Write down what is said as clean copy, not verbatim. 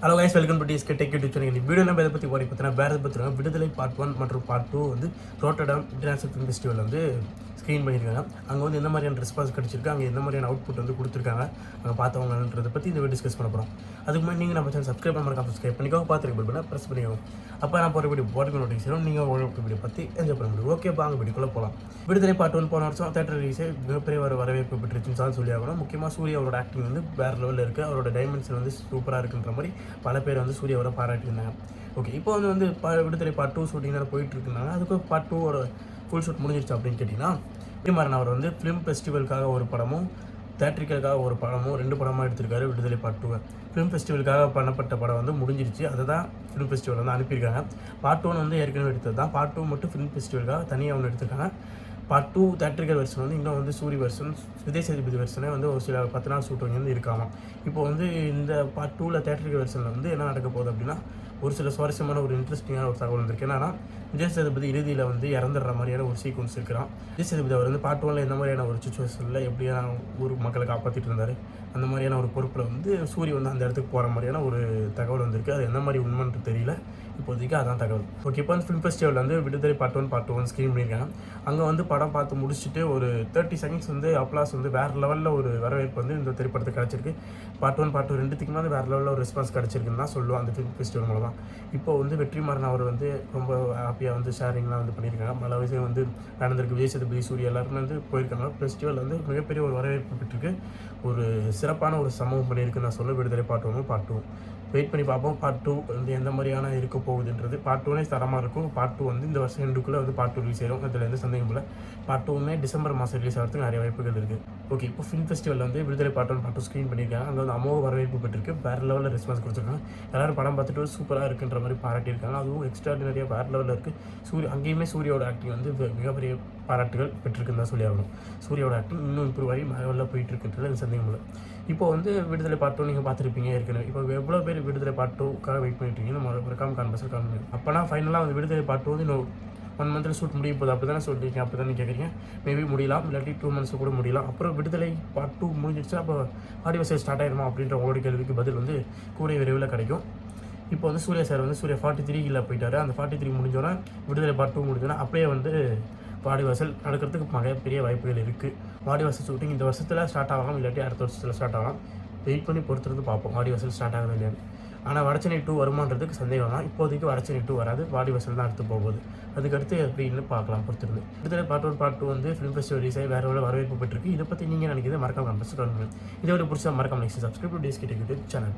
Hello guys, welcome to TSK tech YouTube channel. இந்த video நம்ம இதை பற்றி ஓடி பார்த்தீங்கன்னா வேறு எதை பற்றினா விடுதலை பார்ட் 1 மற்றும் பார்ட் 2 வந்து ரோட்டர்டாம் இன்டர்நேஷனல் ஃபிலிம் ஃபெஸ்டிவல் வந்து ஸ்க்ரீன் பண்ணியிருக்காங்க. அங்கே வந்து எந்த மாதிரியான ரெஸ்பான்ஸ் கிடச்சிருக்கு, அங்கே எந்த மாதிரியான அவுட்புட் வந்து கொடுத்துருக்காங்க, அங்கே பார்த்தவங்கன்றதை பற்றி இந்த வீடியோ டிஸ்கஸ் பண்ண போகிறோம். அதுக்கு முன்னாடி நீங்கள் நம்ம சேனல் சப்ஸ்கிரைப் பண்ண சப்ஸ்கிரைப் பண்ணிக்கோ, பார்த்துருக்கு பண்ணால் ப்ரெஸ் பண்ணிக்கோ. அப்போ நான் போகிற வீடியோ போட்டுக்க நோட்டிஃபிகேஷன் நீங்கள் உங்களுக்கு வீடியோ பற்றி என்ஜாய் பண்ண முடியும். ஓகே, வாங்க வீடியோக்குள்ளே போகலாம். விடுதலை பார்ட் 1 போன வருஷம் தேட்டர் ரிலீஸே மிகப்பெரிய ஒரு வரவேற்பு பெற்றுச்சுன்னு சொல்லி ஆகணும். முக்கியமாக சூர்யா அவரோட ஆக்டிங் வந்து வேறு லெவலில் இருக்குது. அவரோட டைமென்ஷன் வந்து சூப்பராக இருக்குன்ற மாதிரி பல பேர் வந்து சூர்யாவோட பாராட்டியிருந்தாங்க. ஓகே, இப்போ வந்து விடுதலை பார்ட் 2 ஷூட்டிங் தான் போயிட்டு இருக்குனாங்க. அதுக்கு பார்ட் 2 ஃபுல் ஷூட் முடிஞ்சிருச்சு அப்படின்னு கேட்டிங்கன்னா, வெற்றிமாறன் அவர் வந்து ஃபிலிம் ஃபெஸ்டிவலுக்காக ஒரு படமும் தேட்ரிக்கலுக்காக ஒரு படமும் 2 படமாக எடுத்திருக்காரு. விடுதலை பார்ட் 2 ஃபிலிம் ஃபெஸ்டிவலுக்காக பண்ணப்பட்ட படம் வந்து முடிஞ்சிருச்சு. அதை தான் ஃபிலிம் ஃபெஸ்டிவல் வந்து அனுப்பியிருக்காங்க. பார்ட் 1 வந்து ஏற்கனவே எடுத்தது தான். பார்ட் 2 மட்டும் ஃபிலிம் ஃபெஸ்டிவலுக்காக தனியாக ஒன்று எடுத்திருக்காங்க. பார்ட் 2 தேட்ரிக்கல் வெர்ஷன் வந்து இன்னும் வந்து சூரிய வெர்ஷன், விஜய் சேதுபதி வெர்ஷனே வந்து ஒரு சில 10 நாள் ஷூட்டிங் வந்து இருக்காங்க. இப்போ வந்து இந்த பார்ட் 2 தேட்ரிக்கல் வெர்ஷனில் வந்து என்ன நடக்க போகுது அப்படின்னா, ஒரு சில சுவாரஸ்யமான ஒரு இன்ட்ரெஸ்டிங்கான ஒரு தகவல் இருக்குது. என்னன்னா, விஜய் சேதுபதி இறுதியில் வந்து இறந்துடுற மாதிரியான ஒரு சீக்வன்ஸ் இருக்கிறான். விஜய் சேதுபதி அவர் வந்து பார்ட் 1 எந்த மாதிரியான ஒரு சுச்சுவேஷனில் எப்படியான ஊர் மக்களை காப்பாற்றிட்டு இருந்தார், அந்த மாதிரியான ஒரு பொறுப்பில் வந்து சூரிய வந்து அந்த இடத்துக்கு போகிற மாதிரியான ஒரு தகவல் வந்திருக்கு. அது எந்த மாதிரி உண்மைன்னு தெரியல, இப்போதைக்கு அதான் தகவல். ஓகே, இப்போ வந்து ஃபிலிம் ஃபெஸ்டிவல் வந்து விடுதலை பார்ட் 1 பார்ட் 2 ஸ்க்ரீன் பண்ணியிருக்காங்க. அங்கே வந்து படம் பார்த்து முடிச்சுட்டு ஒரு 30 செகண்ட்ஸ் வந்து அப்ளாஸ் வந்து வேறு லெவலில் ஒரு வரவேற்பு வந்து இந்த திரைப்படத்துக்கு கிடச்சிருக்கு. பார்ட் 1 பார்ட் 2 ரெண்டுத்துக்குமே வந்து வேறு லெவலில் ஒரு ரெஸ்பான்ஸ் கிடச்சிருக்குன்னு தான் சொல்லுவோம் அந்த ஃபிலிம் ஃபெஸ்டிவல் மூலமாக. இப்போ வந்து வெற்றிமாறன் அவர் வந்து ரொம்ப ஹாப்பியாக வந்து ஷேரிங்லாம் வந்து பண்ணியிருக்காங்க. பல விஷயம் வந்து நடந்திருக்கு. விஜய் சேதுபதி, சூர்யா எல்லாருமே வந்து போயிருக்காங்க. ஃபெஸ்டிவல் வந்து மிகப்பெரிய ஒரு வரவேற்பு பெற்றிருக்கு. ஒரு சிறப்பான ஒரு சம்பவம் பண்ணியிருக்குன்னு நான் சொல்ல விடுதலை பார்ட் 1 பார்ட் 2 வெயிட் பண்ணி பார்ப்போம். பார்ட் 2 வந்து எந்த மாதிரியான இருக்க போகுதுன்றது. பார்ட் 1 தரமாக இருக்கும். பார்ட் 2 வந்து இந்த வருஷம் எண்டுக்குள்ளே வந்து பார்ட் 2 ரிலீஸ் ஆயிடும். அதில் எந்த சந்தேகம் இல்லை. பார்ட் 2 டிசம்பர் மாதம் ரிலீஸ் ஆகிறதுக்கு நிறைய வாய்ப்புகள் இருக்குது. ஓகே, இப்போ ஃபிலிம் ஃபெஸ்டிவல் வந்து விடுதலை பார்ட் 1 பார்ட் 2 ஸ்க்ரீன் பண்ணியிருக்காங்க. அங்கே வந்து அமோக வரவேற்பு பெற்றிருக்கு. வேறு லெவலில் ரெஸ்பான்ஸ் கொடுத்துருக்காங்க. எல்லோரும் படம் பார்த்துட்டு சூப்பராக இருக்குன்ற மாதிரி பாராட்டியிருக்காங்க. அதுவும் எக்ஸ்ட்ராடினரியாக வேறு லெவலில் இருக்குது. அங்கேயுமே சூர்யாவோட ஆக்டிங் வந்து மிகப்பெரிய பாராட்டுகள் பெற்றிருக்குன்னு தான் சொல்லி ஆகணும். சூர்யாவோட ஆக்டிங் இன்னும் இம்ப்ரூவ் ஆகி லெவலில் போயிட்டு இருக்குன்றது எனக்கு சந்தேகம் இல்லை. இப்போ வந்து விடுதலை பார்ட் 2 நீங்கள் பார்த்துருப்பீங்க ஏற்கனவே. இப்போ எவ்வளோ பேர் விடுதலை பார்ட் 2க்காக வெயிட் பண்ணிட்டுருக்கீங்கன்னு மறக்காம கான்வர்சல் காமிங்க. அப்போனா ஃபைனலாக வந்து விடுதலை பார்ட் 2 வந்து இன்னும் 1 மந்த்தில் ஷூட் முடிய போகுது. அப்படி தானே சொல்லியிருக்கீங்க, அப்படி தானே கேட்குறீங்க. மேபி முடியலாம், இல்லாட்டி 2 months கூட முடியலாம். அப்புறம் விடுதலை பார்ட் 2 முடிஞ்சிடுச்சுன்னா அப்போ ஆடியோசல் ஸ்டார்ட் ஆகிடுமா அப்படின்ற உங்களோட கேள்விக்கு பதில் வந்து கூடிய விரைவில் கிடைக்கும். இப்போ வந்து சூர்யா சார் வந்து சூர்யா 43 போயிட்டார். அந்த 43 முடிஞ்சோன்னா விடுதலை பார்ட் 2 முடிஞ்சோன்னா அப்படியே வந்து வாடிவாசல் நடக்கிறதுக்கு மிகப்பெரிய வாய்ப்புகள் இருக்குது. வாடிவாசல் ஷூட்டிங் இந்த வருஷத்தில் ஸ்டார்ட் ஆகலாம், இல்லாட்டி அடுத்த வருஷத்தில் ஸ்டார்ட் ஆகலாம். வெயிட் பண்ணி பொறுத்துருந்து பார்ப்போம் வாடிவாசல் ஸ்டார்ட் ஆகுது இல்லையான்னு. ஆனால் வடச்சென்னை 2 வருமானதுக்கு சந்தேகம் தான். இப்போதைக்கு வடச்சென்னை 2 வராது, வாடிவாசல் தான் அடுத்து போகுது. அதுக்கடுத்து எப்படின்னு பார்க்கலாம் பொறுத்திருந்து. விடுதலை பார்ட் 1 பார்ட் 2 வந்து ஃபிலிம் ஃபெஸ்டிவல் ரிலீஸ் ஆகி வேறு வரவேற்பு பெற்றிருக்கு. இதை பற்றி நீங்கள் நினைக்கிறது மறக்காம கமெண்ட்ஸ். இதோட பிடிச்சா மறக்காம next subscribe to TSK tech YouTube channel.